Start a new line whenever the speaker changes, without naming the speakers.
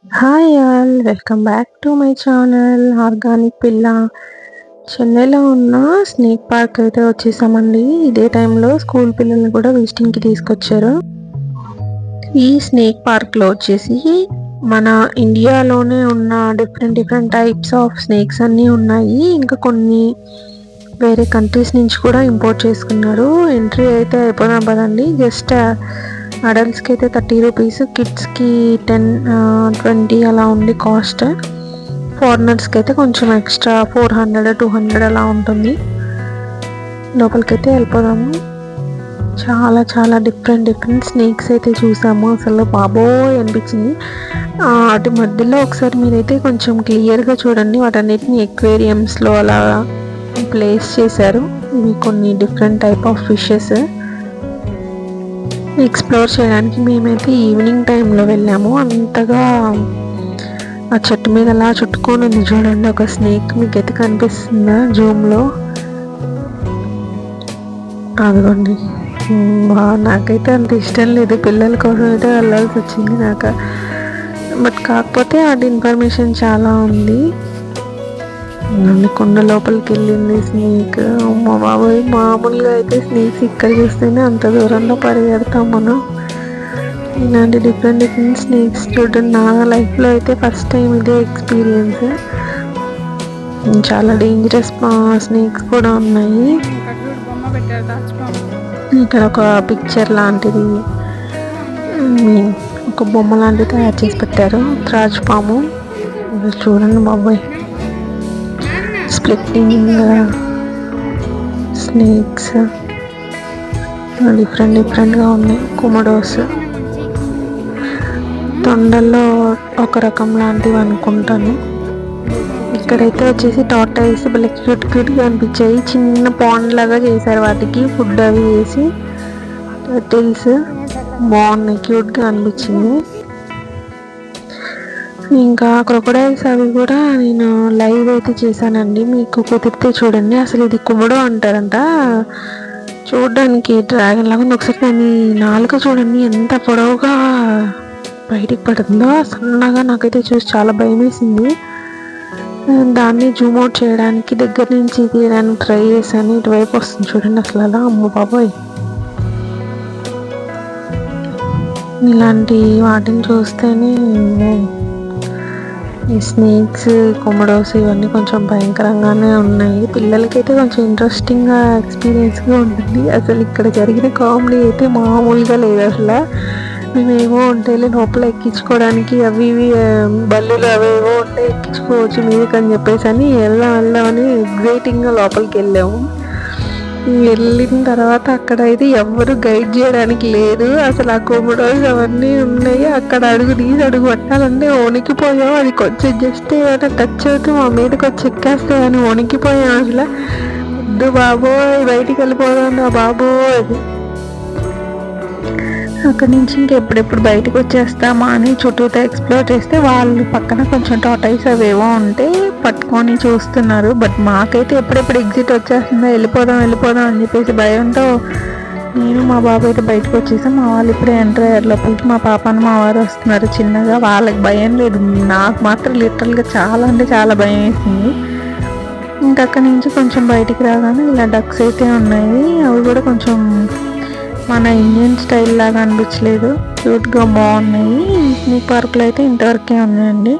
Hi all welcome back to my channel organic పిల్ల. చెన్నైలో ఉన్న స్నేక్ పార్క్ అయితే వచ్చేసామండి. ఇదే టైంలో స్కూల్ పిల్లల్ని కూడా విజిటింగ్కి తీసుకొచ్చారు. ఈ స్నేక్ పార్క్లో వచ్చేసి మన ఇండియాలోనే ఉన్న డిఫరెంట్ టైప్స్ ఆఫ్ స్నేక్స్ అన్నీ ఉన్నాయి. ఇంకా కొన్ని వేరే కంట్రీస్ నుంచి కూడా ఇంపోర్ట్ చేసుకున్నారు. ఎంట్రీ అయితే అయిపోదాం పదండి. జస్ట్ అడల్ట్స్కి అయితే 30 రూపీస్, కిడ్స్కి 10 20 అలా ఉంది కాస్ట్. ఫారినర్స్కి అయితే కొంచెం ఎక్స్ట్రా 400 200 అలా ఉంటుంది. లోపలికైతే వెళ్ళిపోదాము. చాలా చాలా డిఫరెంట్ స్నేక్స్ అయితే చూసాము. అసలు బాబోయ్ అనిపించింది. అటు మధ్యలో ఒకసారి మీరైతే కొంచెం క్లియర్గా చూడండి. వాటన్నిటిని ఎక్వేరియంస్లో అలా ప్లేస్ చేశారు. ఇవి కొన్ని different type of fishes explore చేయడానికి మేమైతే ఈవినింగ్ టైంలో వెళ్ళాము. అంతగా ఆ చెట్టు మీద అలా చుట్టుకొని ఉంది చూడండి ఒక స్నేక్. మీకు అయితే కనిపిస్తుందా జూమ్లో? అదిగోండి. నాకైతే అంత ఇష్టం లేదు, పిల్లల కోసం అయితే వెళ్ళాల్సి వచ్చింది నాకు. బట్ కాకపోతే అది ఇన్ఫర్మేషన్ చాలా ఉంది. కొండ లోపలికి వెళ్ళింది స్నేక్. అమ్మ బాబోయ్, మామూలుగా అయితే స్నేక్స్ ఇక్కడ చూస్తేనే అంత దూరంలో పరిగెడతాం మనం. ఇలాంటి డిఫరెంట్ స్నేక్స్ చూడండి. నా లైఫ్లో అయితే ఫస్ట్ టైం ఇదే ఎక్స్పీరియన్స్. చాలా డేంజరస్ స్నేక్స్ కూడా ఉన్నాయి. ఇక్కడ ఒక పిక్చర్ లాంటిది, ఒక బొమ్మ లాంటిది తయారు చేసి పెట్టారు. త్రాచుపాము చూడండి బాబోయ్. స్ప్లిట్టింగ్ స్నేక్స్ డిఫరెంట్గా ఉన్నాయి. కుమడోస్ తొండల్లో ఒక రకం లాంటివి అనుకుంటాను. ఇక్కడైతే వచ్చేసి టార్టాయిస్ భలే క్యూట్గా అనిపించాయి. చిన్న పాండ్ లాగా చేశారు, వాటికి ఫుడ్ అవి వేసి. టర్టిల్స్ బాగున్నాయి, క్యూట్గా అనిపించింది. ఇంకా క్రొకడైల్స్ అవి కూడా నేను లైవ్ అయితే చేశానండి, మీకు కుదిరితే చూడండి. అసలు ఇది కుమడో అంటారంట. చూడడానికి డ్రాగన్ లాగా ఉంది. ఒకసారి దాని నాలుక చూడండి ఎంత పొడవుగా బయటికి పడుతుందో. సన్నగా నాకైతే చూసి చాలా భయం వేసింది. దాన్ని జూమ్ అవుట్ చేయడానికి దగ్గర నుంచి తీయడానికి ట్రై చేశాను. ఇటువైపు వస్తుంది చూడండి. అసలు అలా అమ్మ బాబోయ్, ఇలాంటి వాటిని చూస్తేనే ఈ స్నేక్స్, కొమడోస్ ఇవన్నీ కొంచెం భయంకరంగానే ఉన్నాయి. పిల్లలకైతే కొంచెం ఇంట్రెస్టింగ్గా ఎక్స్పీరియన్స్గా ఉంటుంది. అసలు ఇక్కడ జరిగిన కామెడీ అయితే మామూలుగా లేదు. అసలు మేమేమో ఉంటాయి లోపల ఎక్కించుకోవడానికి, అవి ఇవి బల్లులు అవేవో ఉంటాయి, ఎక్కించుకోవచ్చు మీదకి అని చెప్పేసి అని వెళ్దామని ఎగ్జైటింగ్గా లోపలికి వెళ్ళాము. వెళ్ళిన తర్వాత అక్కడ అయితే ఎవరు గైడ్ చేయడానికి లేదు. అసలు ఆ కొమడోస్ అవన్నీ ఉన్నాయి. అక్కడ అడుగు తీసి అడుగు పట్టాలంటే వణికిపోయాం. అది కొంచెం జస్ట్ ఏమైనా టచ్ అవుతూ మా మీదకి వచ్చి ఎక్కేస్తాయి అని వణికిపోయాం. అసలు వద్దు బాబోయ్, బయటికి వెళ్ళిపోదాం రా బాబోయ్. అక్కడి నుంచి ఇంకెప్పుడెప్పుడు బయటకు వచ్చేస్తామా అని చుట్టూతో ఎక్స్ప్లోర్ చేస్తే వాళ్ళు పక్కన కొంచెం టాటాయిస్ అవేవో ఉంటే పట్టుకొని చూస్తున్నారు. బట్ మాకైతే ఎప్పుడెప్పుడు ఎగ్జిట్ వచ్చేస్తుందో వెళ్ళిపోదాం అని చెప్పేసి భయంతో నేను మా బాబు అయితే బయటకు వచ్చేసాం. మా వాళ్ళు ఇప్పుడే ఎంటర్ అయ్యారు లోపలికి. మా పాపను మా వారు వస్తున్నారు చిన్నగా. వాళ్ళకి భయం లేదు, నాకు మాత్రం లిటరల్గా చాలా అంటే చాలా భయం వేసింది. ఇంకా అక్కడి నుంచి కొంచెం బయటికి రాగానే ఇలా డక్స్ అయితే ఉన్నాయి. అవి కూడా కొంచెం మన ఇండియన్ స్టైల్ లాగా అనిపించలేదు, క్యూట్గా బాగున్నాయి. స్నేక్ పార్క్లో అయితే ఇంతవరకే ఉన్నాయండి.